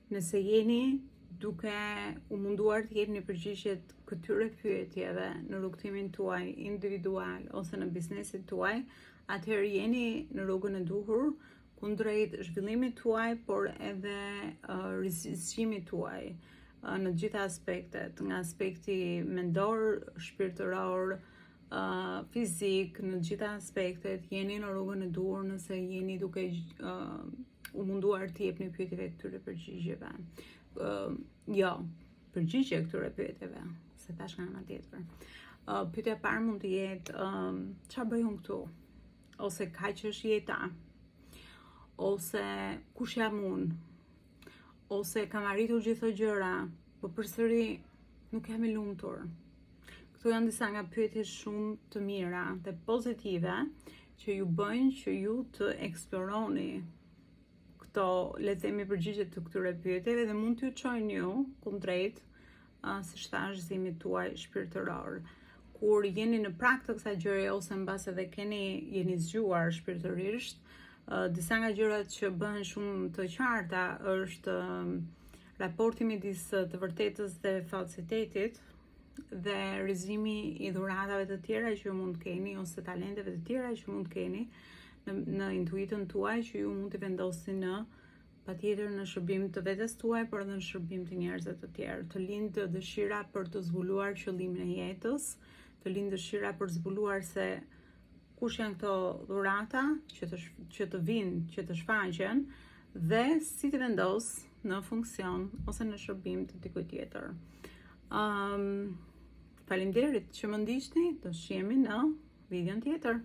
Nëse jeni duke u munduar të jepni përgjigjet këtyre pyetjeve në rrugtimin tuaj individual ose në biznesin tuaj, atëherë jeni në rrugën e duhur kundrejt zhvillimit tuaj, por edhe rizqimit tuaj në gjitha aspektet, nga aspekti mendor, shpirtëror, fizik, në gjitha aspektet jeni në rrugën e duhur nëse jeni duke u munduar të jepni pyetjeve këtyre përgjigjeve. Përgjigje këtyre pyetjeve, se tash nga ana tjetër. Pyetja e parë mund të jetë çfarë bëj unë këtu? Ose kaq është jeta? Ose kush jam unë? Ose kam arritur gjithë këto gjëra, po përsëri nuk jam i lumtur. Këto janë disa nga pyetjet shumë të mira dhe pozitive që ju bëjnë që ju të eksploroni këto, le të themi, përgjigjet të këtyre pyetjeve dhe mund t'ju çojnë ju kundrejt, siç thash, zhvillimit tuaj shpirtëror. Kur jeni në prag të kësaj gjëre ose mbas edhe jeni zgjuar shpirtërisht, disa nga gjërat që bëhen shumë të qarta është raporti midis të vërtetës dhe falsitetit dhe rrëzimi i dhuratave të tjera që ju mund të keni ose talenteve të tjera që mund të keni në intuitën tuaj që ju mund të vendosni patjetër në shërbim të vetes tuaj, por edhe në shërbim të njerëzve të tjerë. Të lindë dëshira për të zbuluar qëllimin e jetës, të lindë dëshira për zbuluar se kush janë këto dhurata që të vinë, që të shfaqen dhe si të vendos në funksion ose në shërbim të dikujt tjetër. Faleminderit që më ndiqni, do shihemi në videon tjetër.